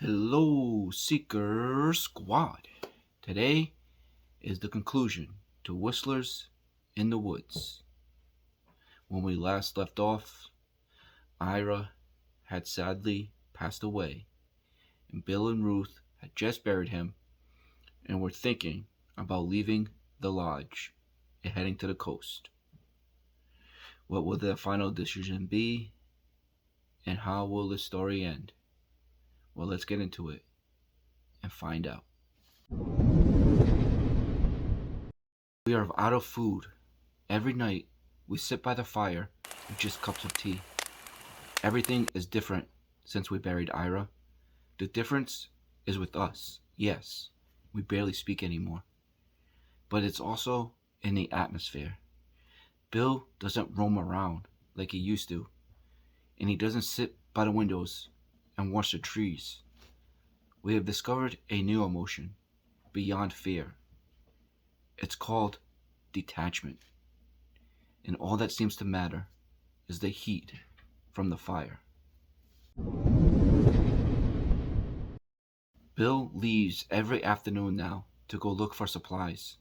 Hello, Seeker Squad. Today is the conclusion to Whistlers in the Woods. When we last left off, Ira had sadly passed away, and Bill and Ruth had just buried him and were thinking about leaving the lodge and heading to the coast. What will their final decision be, and how will the story end? Well, let's get into it and find out. We are out of food. Every night, we sit by the fire with just cups of tea. Everything is different since we buried Ira. The difference is with us. Yes, we barely speak anymore. But it's also in the atmosphere. Bill doesn't roam around like he used to, and he doesn't sit by the windows and watch the trees. We have discovered a new emotion beyond fear. It's called detachment. And all that seems to matter is the heat from the fire. Bill leaves every afternoon now to go look for supplies.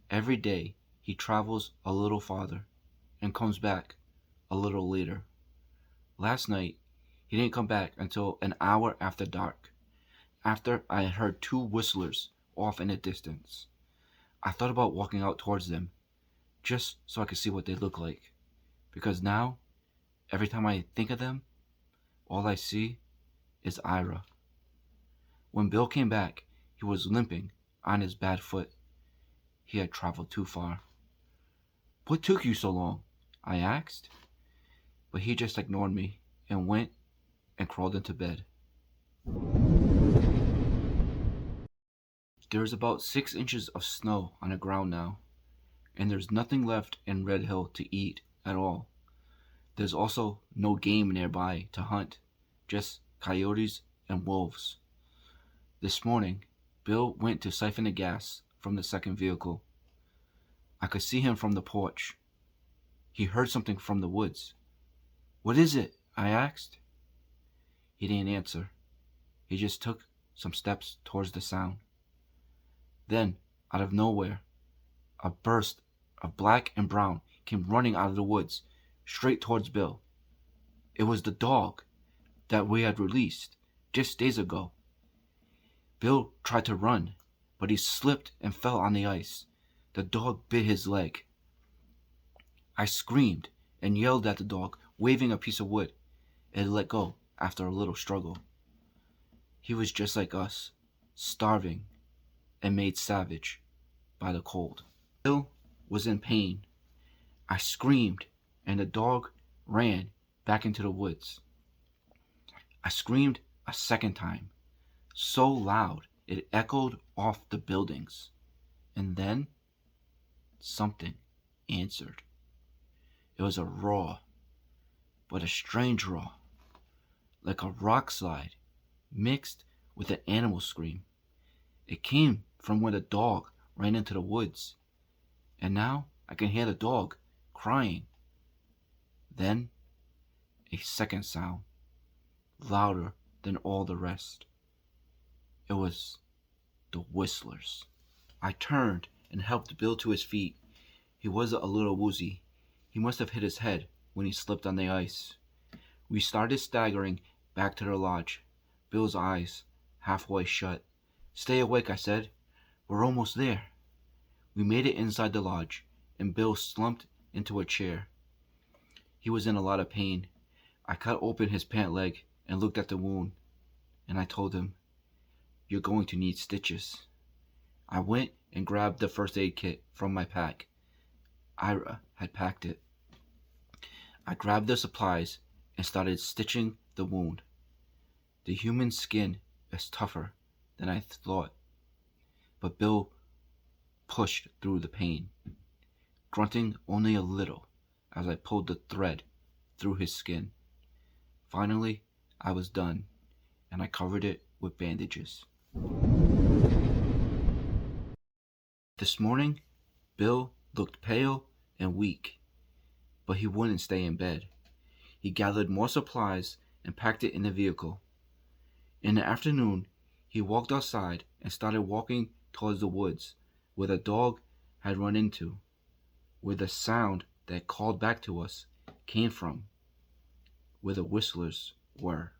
Every day he travels a little farther and comes back a little later. Last night he didn't come back until an hour after dark, after I had heard two whistlers off in the distance. I thought about walking out towards them just so I could see what they look like, because now, every time I think of them, all I see is Ira. When Bill came back, he was limping on his bad foot. He had traveled too far. "What took you so long?" I asked. But he just ignored me and went and crawled into bed. There's about 6 inches of snow on the ground now, and there's nothing left in Red Hill to eat at all. There's also no game nearby to hunt, just coyotes and wolves. This morning, Bill went to siphon the gas from the second vehicle. I could see him from the porch. He heard something from the woods. "What is it?" I asked. He didn't answer. He just took some steps towards the sound. Then, out of nowhere, a burst of black and brown came running out of the woods, straight towards Bill. It was the dog that we had released just days ago. Bill tried to run, but he slipped and fell on the ice. The dog bit his leg. I screamed and yelled at the dog, waving a piece of wood. It let go after a little struggle. He was just like us, starving and made savage by the cold. Bill was in pain. I screamed, and the dog ran back into the woods. I screamed a second time, so loud it echoed off the buildings. And then something answered. It was a roar, but a strange roar, like a rock slide mixed with an animal scream. It came from where the dog ran into the woods, and now I can hear the dog crying. Then a second sound, louder than all the rest. It was the whistlers. I turned and helped Bill to his feet. He was a little woozy. He must have hit his head when he slipped on the ice. We started staggering back to the lodge, Bill's eyes halfway shut. "Stay awake," I said. "We're almost there." We made it inside the lodge, and Bill slumped into a chair. He was in a lot of pain. I cut open his pant leg and looked at the wound, and I told him, "You're going to need stitches." I went and grabbed the first aid kit from my pack. Ira had packed it. I grabbed the supplies and started stitching the wound. The human skin is tougher than I thought, but Bill pushed through the pain, grunting only a little as I pulled the thread through his skin. Finally, I was done, and I covered it with bandages. This morning, Bill looked pale and weak, but he wouldn't stay in bed. He gathered more supplies and packed it in the vehicle. In the afternoon, he walked outside and started walking towards the woods where the dog had run into, where the sound that called back to us came from, where the whistlers were.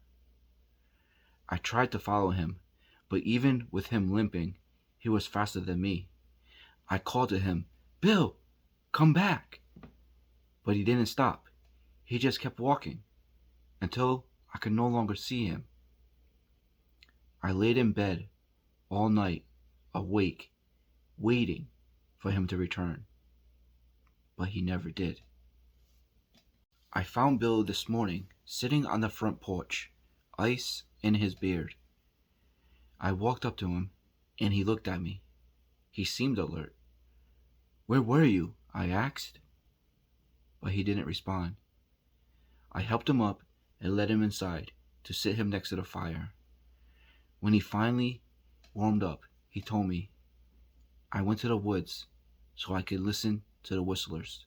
I tried to follow him, but even with him limping, he was faster than me. I called to him, "Bill, come back!" But he didn't stop. He just kept walking until I could no longer see him. I laid in bed all night, awake, waiting for him to return. But he never did. I found Bill this morning sitting on the front porch, ice in his beard. I walked up to him, and he looked at me. He seemed alert. "Where were you?" I asked. But he didn't respond. I helped him up and led him inside to sit him next to the fire. When he finally warmed up, he told me, "I went to the woods so I could listen to the whistlers.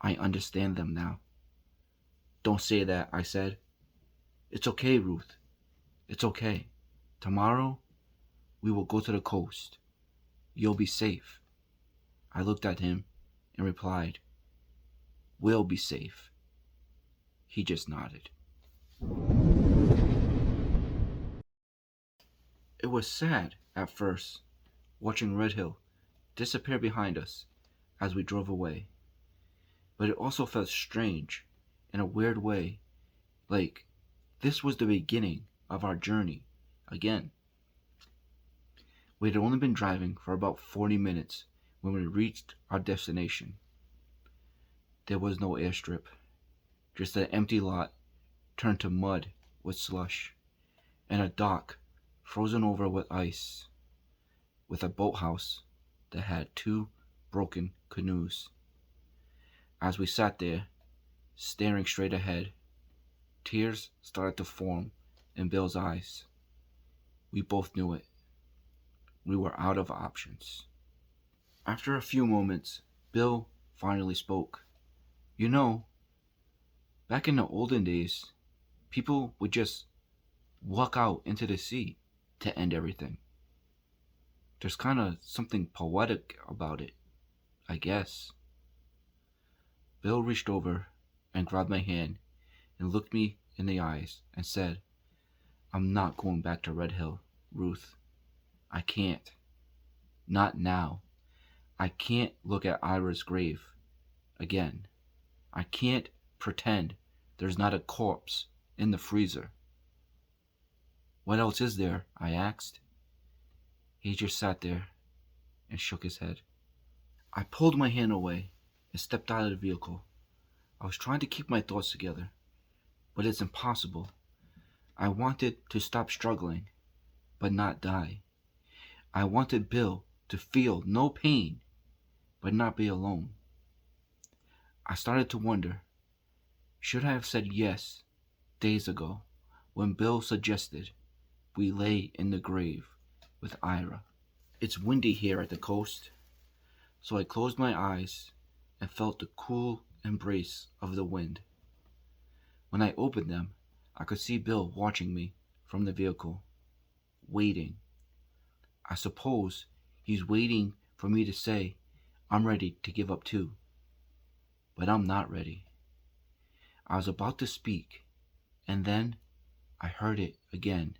I understand them now." "Don't say that," I said. "It's okay, Ruth. It's okay. Tomorrow, we will go to the coast. You'll be safe." I looked at him and replied, "We'll be safe." He just nodded. It was sad at first, watching Red Hill disappear behind us as we drove away. But it also felt strange, in a weird way, like this was the beginning of our journey again. We had only been driving for about 40 minutes when we reached our destination. There was no airstrip, just an empty lot turned to mud with slush, and a dock frozen over with ice, with a boathouse that had 2 broken canoes. As we sat there, staring straight ahead, tears started to form in Bill's eyes. We both knew it. We were out of options. After a few moments, Bill finally spoke. "You know, back in the olden days, people would just walk out into the sea to end everything. There's kind of something poetic about it, I guess." Bill reached over and grabbed my hand and looked me in the eyes and said, "I'm not going back to Red Hill, Ruth. I can't. Not now. I can't look at Ira's grave again. I can't pretend there's not a corpse in the freezer." "What else is there?" I asked. He just sat there and shook his head. I pulled my hand away and stepped out of the vehicle. I was trying to keep my thoughts together, but it's impossible. I wanted to stop struggling, but not die. I wanted Bill to feel no pain, but not be alone. I started to wonder, should I have said yes days ago when Bill suggested we lay in the grave with Ira? It's windy here at the coast, so I closed my eyes and felt the cool embrace of the wind. When I opened them, I could see Bill watching me from the vehicle, waiting. I suppose he's waiting for me to say I'm ready to give up too. But I'm not ready. I was about to speak, and then I heard it again.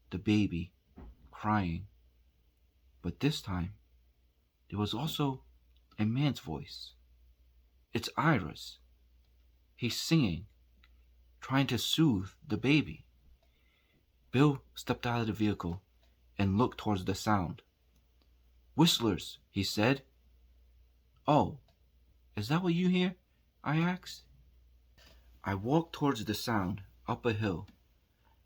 The baby crying. But this time, there was also a man's voice. It's Ira's. He's singing, trying to soothe the baby. Bill stepped out of the vehicle and looked towards the sound. "Whistlers," he said. "Oh, is that what you hear?" I asked. I walked towards the sound, up a hill.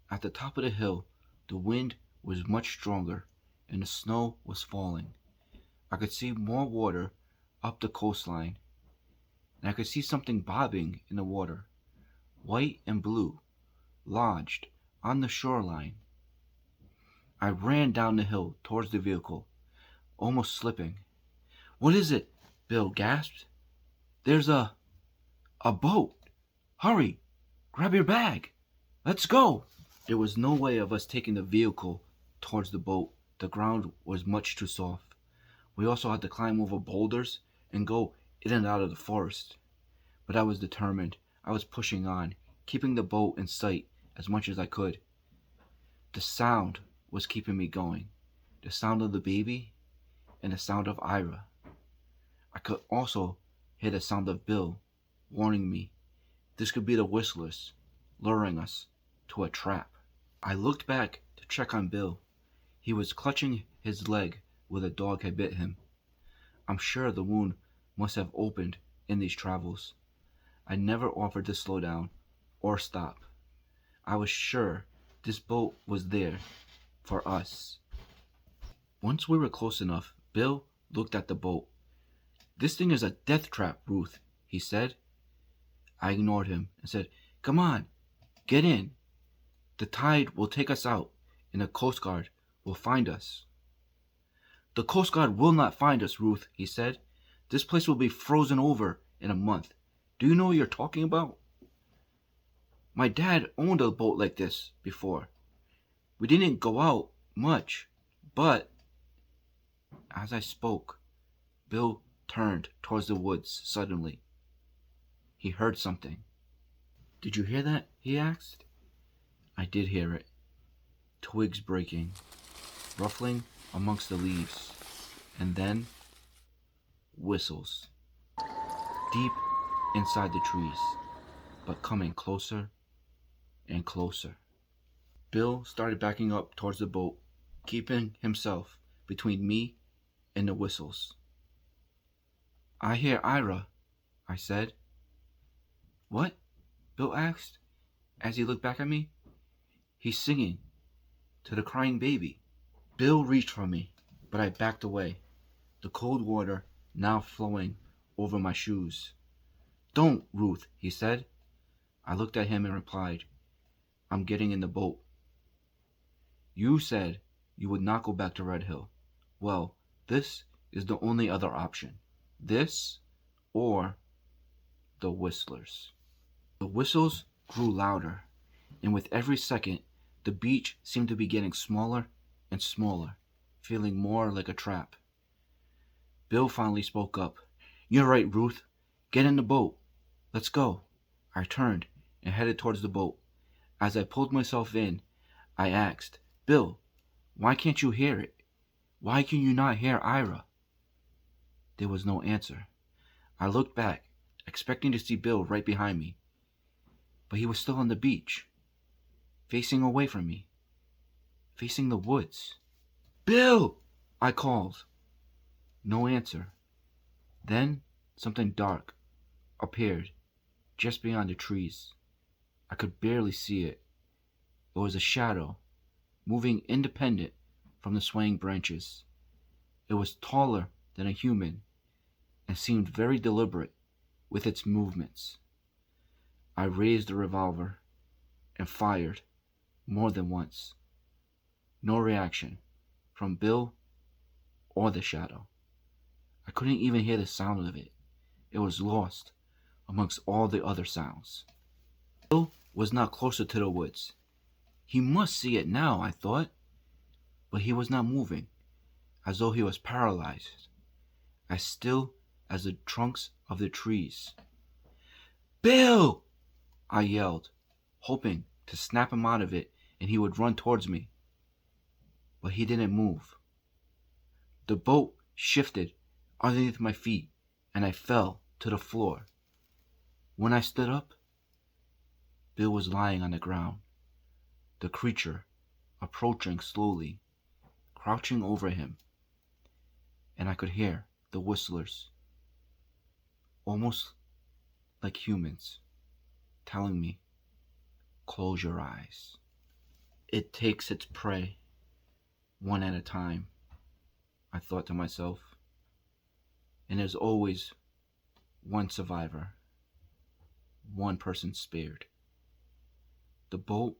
At the top of the hill, the wind was much stronger and the snow was falling. I could see more water up the coastline, and I could see something bobbing in the water, white and blue, lodged on the shoreline. I ran down the hill towards the vehicle, almost slipping. "What is it?" Bill gasped. "There's a boat. Hurry, grab your bag. Let's go." There was no way of us taking the vehicle towards the boat. The ground was much too soft. We also had to climb over boulders and go in and out of the forest. But I was determined. I was pushing on, keeping the boat in sight as much as I could. The sound was keeping me going. The sound of the baby and the sound of Ira. I could also hear the sound of Bill warning me this could be the whistlers luring us to a trap. I looked back to check on Bill. He was clutching his leg where the dog had bit him. I'm sure the wound must have opened in these travels. I never offered to slow down or stop. I was sure this boat was there for us. Once we were close enough, Bill looked at the boat. "This thing is a death trap, Ruth," he said. I ignored him and said, "Come on, get in. The tide will take us out, and the Coast Guard will find us." "The Coast Guard will not find us, Ruth," he said. "This place will be frozen over in a month. Do you know what you're talking about? My dad owned a boat like this before. We didn't go out much, but..." As I spoke, Bill turned towards the woods suddenly. He heard something. "Did you hear that?" he asked. I did hear it. Twigs breaking, ruffling amongst the leaves, and then whistles. Deep inside the trees, but coming closer and closer. Bill started backing up towards the boat, keeping himself between me and the whistles. "I hear Ira," I said. "What?" Bill asked as he looked back at me. "He's singing to the crying baby." Bill reached for me, but I backed away, the cold water now flowing over my shoes. "Don't, Ruth," he said. I looked at him and replied, "I'm getting in the boat." "You said you would not go back to Red Hill. Well, this is the only other option. This or the whistlers." The whistles grew louder, and with every second, the beach seemed to be getting smaller and smaller, feeling more like a trap. Bill finally spoke up. "You're right, Ruth. Get in the boat. Let's go." I turned and headed towards the boat. As I pulled myself in, I asked, "Bill, why can't you hear it? Why can you not hear Ira?" There was no answer. I looked back, expecting to see Bill right behind me, but he was still on the beach, facing away from me, facing the woods. "Bill!" I called. No answer. Then something dark appeared just beyond the trees. I could barely see it. It was a shadow, moving independent from the swaying branches. It was taller than a human and seemed very deliberate with its movements. I raised the revolver and fired more than once. No reaction from Bill or the shadow. I couldn't even hear the sound of it. It was lost amongst all the other sounds. Bill was now closer to the woods. He must see it now, I thought, but he was not moving, as though he was paralyzed, as still as the trunks of the trees. "Bill!" I yelled, hoping to snap him out of it and he would run towards me. But he didn't move. The boat shifted underneath my feet and I fell to the floor. When I stood up, Bill was lying on the ground, the creature approaching slowly, crouching over him, and I could hear the whistlers, almost like humans, telling me, "Close your eyes." It takes its prey one at a time, I thought to myself, and there's always one survivor, one person spared. The boat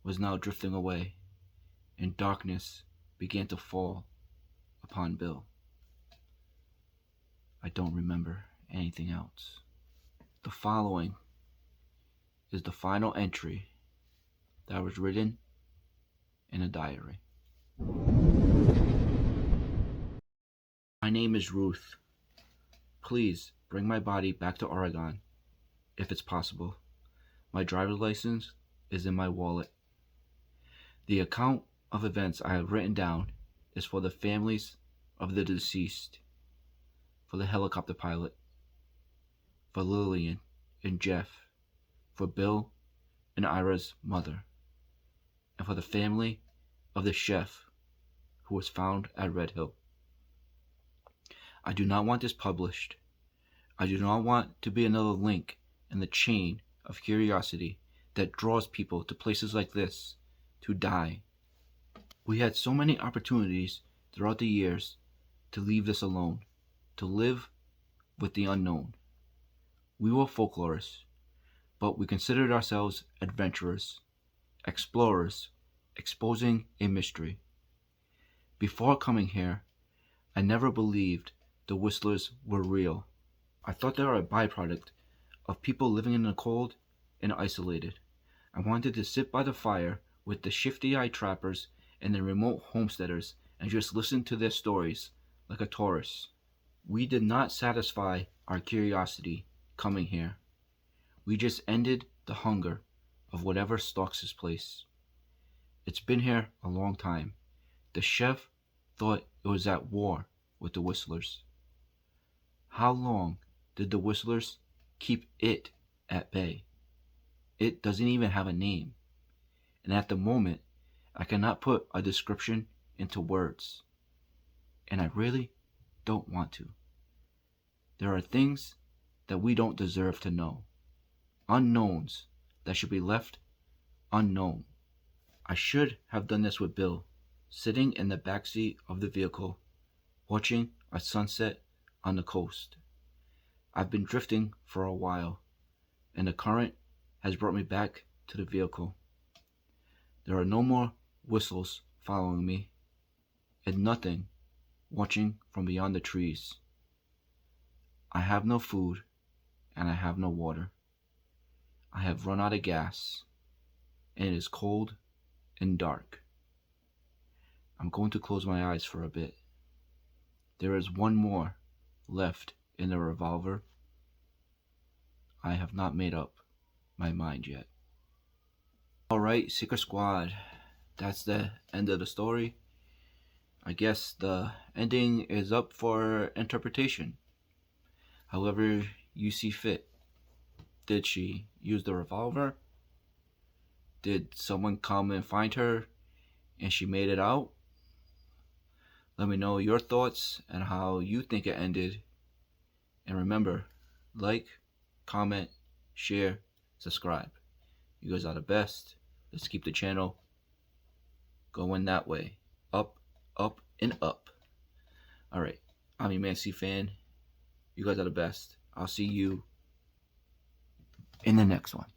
was now drifting away, and darkness began to fall upon Bill. I don't remember anything else. The following is the final entry that was written in a diary. My name is Ruth. Please bring my body back to Oregon, if it's possible. My driver's license is in my wallet. The account of events I have written down is for the families of the deceased, for the helicopter pilot, for Lillian and Jeff, for Bill and Ira's mother, and for the family of the chef who was found at Red Hill. I do not want this published. I do not want to be another link in the chain of curiosity that draws people to places like this to die. We had so many opportunities throughout the years to leave this alone, to live with the unknown. We were folklorists, but we considered ourselves adventurers, explorers, exposing a mystery. Before coming here, I never believed the whistlers were real. I thought they were a byproduct of people living in the cold and isolated. I wanted to sit by the fire with the shifty-eyed trappers and the remote homesteaders and just listen to their stories like a tourist. We did not satisfy our curiosity coming here. We just ended the hunger of whatever stalks this place. It's been here a long time. The chef thought it was at war with the whistlers. How long did the whistlers keep it at bay? It doesn't even have a name. And at the moment, I cannot put a description into words. And I really don't want to. There are things that we don't deserve to know. Unknowns that should be left unknown. I should have done this with Bill, sitting in the backseat of the vehicle, watching a sunset on the coast. I've been drifting for a while, and the current has brought me back to the vehicle. There are no more whistles following me, and nothing watching from beyond the trees. I have no food, and I have no water. I have run out of gas, and it is cold and dark. I'm going to close my eyes for a bit. There is one more left in the revolver. I have not made up my mind yet. Alright, Seeker Squad, that's the end of the story. I guess the ending is up for interpretation, however you see fit. Did she use the revolver? Did someone come and find her and she made it out? Let me know your thoughts and how you think it ended. And remember, like, comment, share, subscribe. You guys are the best. Let's keep the channel going that way. Up, up, and up. Alright, I'm your Man C fan. You guys are the best. I'll see you in the next one.